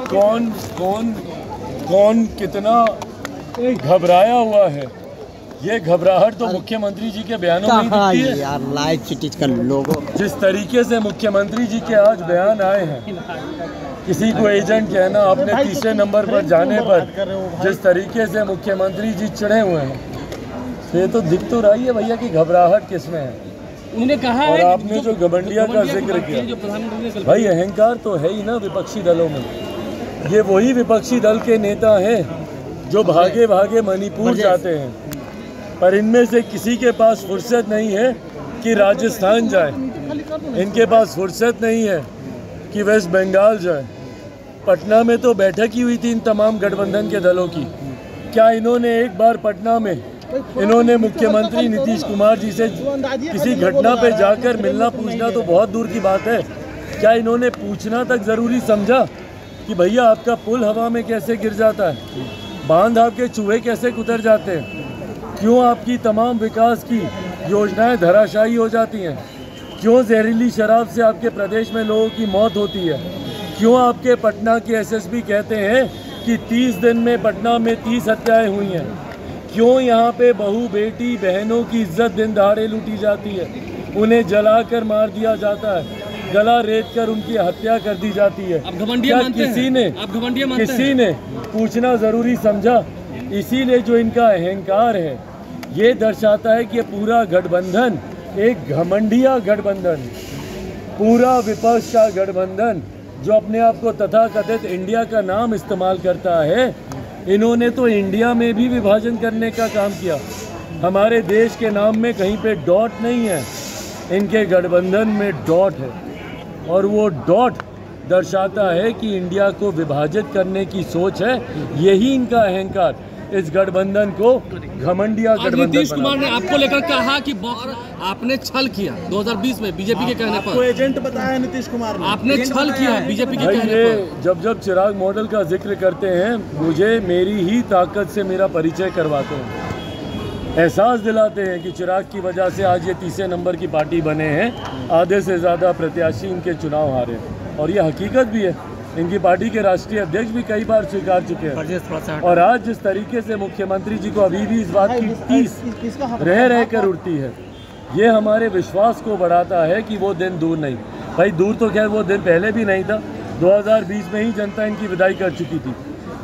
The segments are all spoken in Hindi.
कौन कौन कौन कितना घबराया हुआ है, ये घबराहट तो मुख्यमंत्री जी के बयानों में ही दिखती है यार। लाइव सिटीज का लोगो जिस तरीके से मुख्यमंत्री जी के आज बयान आए हैं, किसी को एजेंट कहना, अपने तीसरे नंबर पर जाने पर जिस तरीके से मुख्यमंत्री जी चिढ़े हुए हैं, तो ये तो दिख तो रही है भैया कि घबराहट किसमें है। उन्होंने कहा और है आपने जो गबंडिया का जिक्र किया, भाई अहंकार तो है ही ना विपक्षी दलों में। ये वही विपक्षी दल के नेता हैं जो भागे भागे मणिपुर जाते हैं, पर इनमें से किसी के पास फुर्सत नहीं है कि राजस्थान जाए, इनके पास फुर्सत नहीं है कि वेस्ट बंगाल जाए। पटना में तो बैठक ही हुई थी इन तमाम गठबंधन के दलों की। क्या इन्होंने एक बार पटना में इन्होंने मुख्यमंत्री नीतीश कुमार जी से किसी घटना पे जाकर मिलना पूछना तो बहुत दूर की बात है, क्या इन्होंने पूछना तक ज़रूरी समझा कि भैया आपका पुल हवा में कैसे गिर जाता है, बांध आपके चूहे कैसे कुतर जाते हैं, क्यों आपकी तमाम विकास की योजनाएं धराशायी हो जाती हैं, क्यों जहरीली शराब से आपके प्रदेश में लोगों की मौत होती है, क्यों आपके पटना के एसएसपी कहते हैं कि 30 दिन में पटना में 30 हत्याएं हुई हैं, क्यों यहाँ पे बहू बेटी बहनों की इज्जत दिन दहाड़े लूटी जाती है, उन्हें जलाकर मार दिया जाता है, गला रेत कर उनकी हत्या कर दी जाती है। क्या किसी ने पूछना ज़रूरी समझा? इसीलिए जो इनका अहंकार है ये दर्शाता है कि ये पूरा गठबंधन एक घमंडिया गठबंधन, पूरा विपक्ष का गठबंधन जो अपने आप को तथाकथित इंडिया का नाम इस्तेमाल करता है, इन्होंने तो इंडिया में भी विभाजन करने का काम किया। हमारे देश के नाम में कहीं पे डॉट नहीं है, इनके गठबंधन में डॉट है, और वो डॉट दर्शाता है कि इंडिया को विभाजित करने की सोच है। यही इनका अहंकार इस गठबंधन को घमंडिया गठबंधन। नीतीश कुमार ने आपको लेकर कहा कि आपने छल किया 2020 में बीजेपी के कहने पर, एजेंट बताया नीतीश कुमार ने, आपने छल किया बीजेपी के कहने पर। जब चिराग मॉडल का जिक्र करते हैं, मुझे मेरी ही ताकत से मेरा परिचय करवाते हैं, एहसास दिलाते हैं कि चिराग की वजह से आज ये तीसरे नंबर की पार्टी बने हैं, आधे से ज़्यादा प्रत्याशी इनके चुनाव हारे, और ये हकीकत भी है। इनकी पार्टी के राष्ट्रीय अध्यक्ष भी कई बार स्वीकार चुके हैं। और आज जिस तरीके से मुख्यमंत्री जी को अभी भी इस बात की टीस रह कर उड़ती है, ये हमारे विश्वास को बढ़ाता है कि वो दिन दूर नहीं। भाई दूर तो खैर वो दिन पहले भी नहीं था, 2020 में ही जनता इनकी विदाई कर चुकी थी।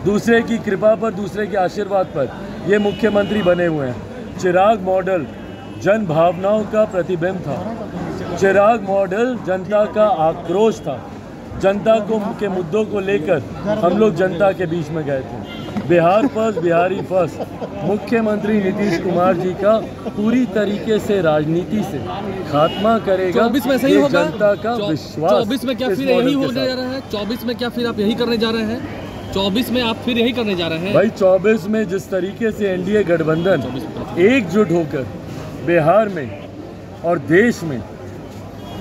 दूसरे की कृपा पर, दूसरे के आशीर्वाद पर ये मुख्यमंत्री बने हुए हैं। चिराग मॉडल जन भावनाओं का प्रतिबिंब था, चिराग मॉडल जनता का आक्रोश था, जनता को के मुद्दों को लेकर हम लोग जनता के बीच में गए थे। बिहार फर्स्ट, बिहारी फर्स्ट मुख्यमंत्री नीतीश कुमार जी का पूरी तरीके से राजनीति से खात्मा करेगा। 24 में सही होगा जनता का विश्वास। 24 में क्या फिर यही होने जा रहा है? 24 में क्या फिर आप यही करने जा रहे हैं? 24 में आप फिर यही करने जा रहे हैं? भाई 24 में जिस तरीके से एनडीए गठबंधन एकजुट होकर बिहार में और देश में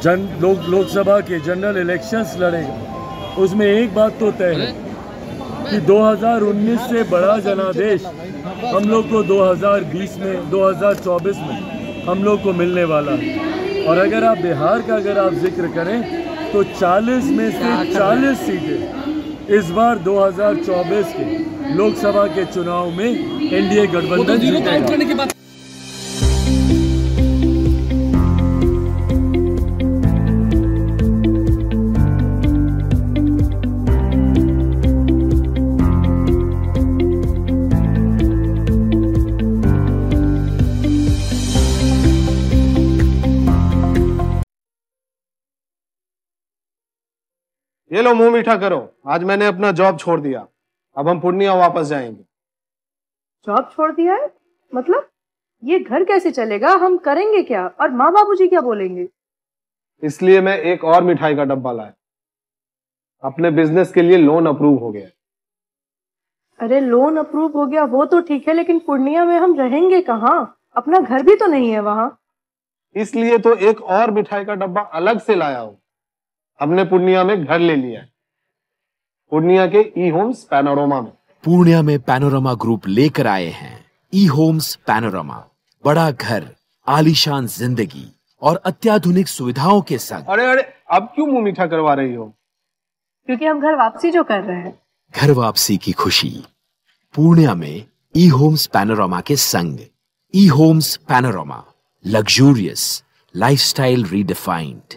लोकसभा के जनरल इलेक्शंस लड़ेगा, उसमें एक बात तो तय है कि 2019 से बड़ा जनादेश हम लोग को 2020 में, 2024 में हम लोग को मिलने वाला है। और अगर आप बिहार का जिक्र करें तो 40 में से 40 सीटें इस बार 2024 के लोकसभा के चुनाव में एनडीए गठबंधन जीतेगा। ये लो मुंह मीठा करो, आज मैंने अपना जॉब छोड़ दिया, अब हम पूर्णिया वापस जाएंगे। जॉब छोड़ दिया है? मतलब ये घर कैसे चलेगा? हम करेंगे क्या? और माँ बाबूजी क्या बोलेंगे? इसलिए मैं एक और मिठाई का डब्बा लाया, अपने बिजनेस के लिए लोन अप्रूव हो गया। अरे लोन अप्रूव हो गया वो तो ठीक है, लेकिन पूर्णिया में हम रहेंगे कहाँ? अपना घर भी तो नहीं है वहाँ। इसलिए तो एक और मिठाई का डब्बा अलग से लाया हूँ। हमने पूर्णिया में घर ले लिया है, पूर्णिया के ई होम्स पैनोरमा में। पूर्णिया में पैनोरमा ग्रुप लेकर आए हैं ई होम्स पैनोरमा, बड़ा घर, आलीशान जिंदगी और अत्याधुनिक सुविधाओं के संग। अरे अब क्यों मुंह मीठा करवा रही हो? क्योंकि हम घर वापसी जो कर रहे हैं, घर वापसी की खुशी पूर्णिया में ई होम्स पैनोरामा के संग। ई homes panorama, luxurious lifestyle redefined.